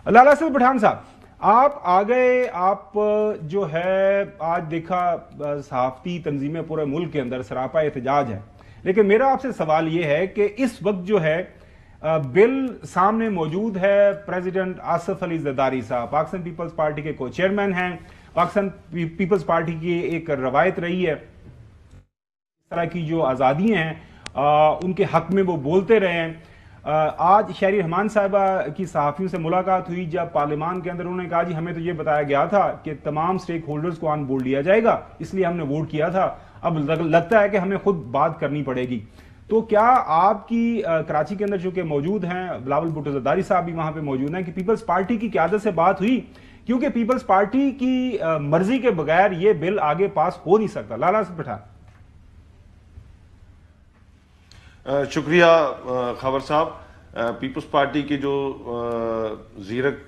लाला सद पठान साहब, आप आ गए, आप जो है आज देखा सहाफती तंजीमें पूरे मुल्क के अंदर सरापा एहतजाज है, लेकिन मेरा आपसे सवाल ये है कि इस वक्त जो है बिल सामने मौजूद है। प्रेसिडेंट आसिफ अली जरदारी साहब पाकिस्तान पीपल्स पार्टी के को चेयरमैन हैं। पाकिस्तान पीपल्स पार्टी की एक रवायत रही है इस तरह की जो आज़ादियाँ हैं उनके हक में वो बोलते रहे हैं। आज शहरी रहमान साहिबा की सहाफ़ियों से मुलाकात हुई जब पार्लियामान के अंदर, उन्होंने कहा जी हमें तो ये बताया गया था कि तमाम स्टेक होल्डर्स को ऑन बोर्ड लिया जाएगा, इसलिए हमने वोट किया था, अब लगता है कि हमें खुद बात करनी पड़ेगी। तो क्या आपकी कराची के अंदर जो कि मौजूद हैं, बिलावल भुट्टो जरदारी साहब भी वहां पे मौजूद हैं, कि पीपल्स पार्टी की क़यादत से बात हुई? क्योंकि पीपल्स पार्टी की मर्जी के बगैर ये बिल आगे पास हो नहीं सकता। लाला सद पठान। शुक्रिया खबर साहब। पीपल्स पार्टी के जो ज़ीरक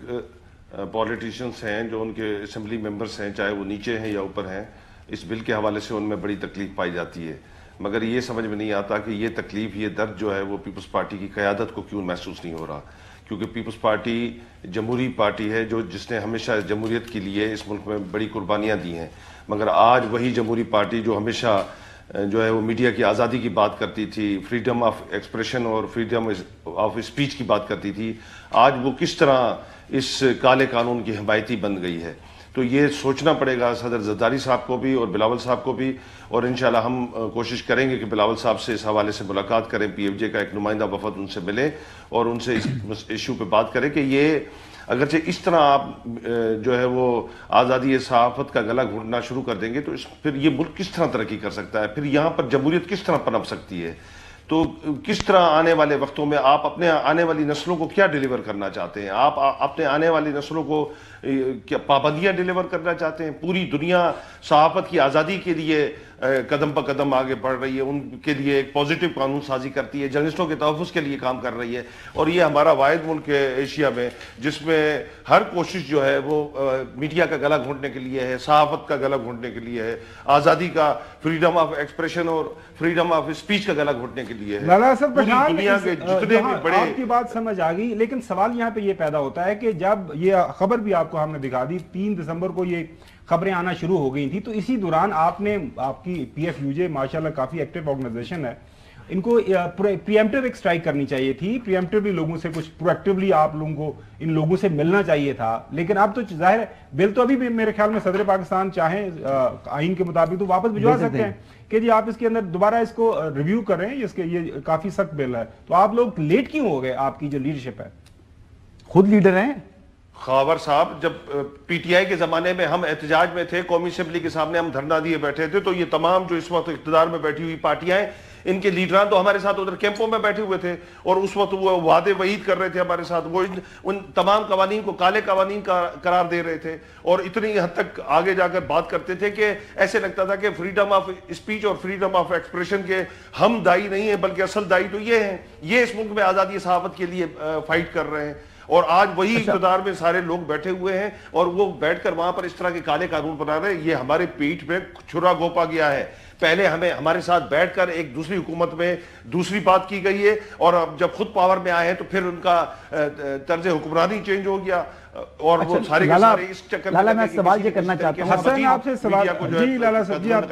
पॉलिटिशियंस हैं, जो उनके असम्बली मेंबर्स हैं, चाहे वो नीचे हैं या ऊपर हैं, इस बिल के हवाले से उनमें बड़ी तकलीफ पाई जाती है, मगर ये समझ में नहीं आता कि ये तकलीफ, ये दर्द जो है वो पीपल्स पार्टी की क़यादत को क्यों महसूस नहीं हो रहा। क्योंकि पीपल्स पार्टी जमहूरी पार्टी है जो जिसने हमेशा जमहूरियत के लिए इस मुल्क में बड़ी कुर्बानियाँ दी हैं, मगर आज वही जमहूरी पार्टी जो हमेशा जो है वो मीडिया की आज़ादी की बात करती थी, फ्रीडम ऑफ एक्सप्रेशन और फ्रीडम ऑफ स्पीच की बात करती थी, आज वो किस तरह इस काले कानून की हिमायती बन गई है। तो ये सोचना पड़ेगा सदर जरदारी साहब को भी और बिलावल साहब को भी, और इंशाल्लाह हम कोशिश करेंगे कि बिलावल साहब से इस हवाले से मुलाकात करें, PFJ का एक नुमाइंदा वफद उनसे मिले और उनसे इस इशू पे बात करें कि ये अगरचे इस तरह आप जो है वो आज़ादी सहाफ़त का गला घोंटना शुरू कर देंगे तो फिर ये मुल्क किस तरह तरक्की कर सकता है, फिर यहाँ पर जमहूरियत किस तरह पनप सकती है। तो किस तरह आने वाले वक्तों में आप अपने आने वाली नस्लों को क्या डिलीवर करना चाहते हैं? आप अपने आने वाली नस्लों को क्या पाबंदियां डिलीवर करना चाहते हैं? पूरी दुनिया सहाफ़त की आज़ादी के लिए कदम पर कदम आगे बढ़ रही है, उनके लिए एक पॉजिटिव कानून साजी करती है, जर्नलिस्टों के तहफ़्फ़ुज़ के लिए काम कर रही है, और ये हमारा वाहिद मुल्क है एशिया में जिसमें हर कोशिश जो है वो मीडिया का गला घोंटने के लिए है, सहाफ़त का गला घोंटने के लिए है, आज़ादी का, फ्रीडम ऑफ एक्सप्रेशन और फ्रीडम ऑफ स्पीच का गला घोंटने के लिए है। लाला सद पठान, दुनिया के जितने भी बड़े, आपकी बात समझ आ गई, लेकिन सवाल यहाँ पे ये पैदा होता है कि जब ये खबर भी आपको हमने दिखा दी, 3 दिसंबर को ये खबरें आना शुरू हो गई थी, तो इसी दौरान आपने, आपकी PFUJ माशाल्लाह काफी एक्टिव ऑर्गेनाइजेशन है, इनको प्रीएम्प्टिव एक स्ट्राइक करनी चाहिए थी, प्रीएम्प्टिवली लोगों से कुछ प्रोएक्टिवली आप लोगों को इन लोगों से मिलना चाहिए था। लेकिन अब तो जाहिर है बिल तो अभी भी मेरे ख्याल में सदर पाकिस्तान चाहे आइन के मुताबिक तो वापस भिजवा सकते हैं कि जी आप इसके अंदर दोबारा इसको रिव्यू करें, इसके ये काफी सख्त बिल है। तो आप लोग लेट क्यों हो गए? आपकी जो लीडरशिप है, खुद लीडर हैं खावर साहब, जब PTI के ज़माने में हम एहतजाज में थे, कौमी असेंबली के सामने हम धरना दिए बैठे थे, तो ये तमाम जो इस वक्त इक़्तिदार में बैठी हुई पार्टियां, इनके लीडरान तो हमारे साथ उधर कैंपों में बैठे हुए थे और उस वक्त वो वादे वईद कर रहे थे हमारे साथ, वो उन तमाम कवानीन को काले कवानीन का करार दे रहे थे और इतनी हद तक आगे जाकर बात करते थे कि ऐसे लगता था कि फ्रीडम ऑफ स्पीच और फ्रीडम ऑफ एक्सप्रेशन के हम दाई नहीं है, बल्कि असल दाई तो ये हैं, ये इस मुल्क में आज़ादी सहाफ़त के लिए फाइट कर रहे हैं। और आज वही इक़्तिदार में सारे लोग बैठे हुए हैं और वो बैठकर वहां पर इस तरह के काले कानून बना रहे हैं। ये हमारे पीठ में छुरा गोपा गया है। पहले हमें हमारे साथ बैठकर एक दूसरी हुकूमत में दूसरी बात की गई है और अब जब खुद पावर में आए हैं तो फिर उनका तर्ज हुक्मरानी चेंज हो गया और वो सारे के सारे इस चक्कर में। लाला मैं सवाल ये करना चाहता हूं, आपसे सवाल जी लाला साहब जी, आप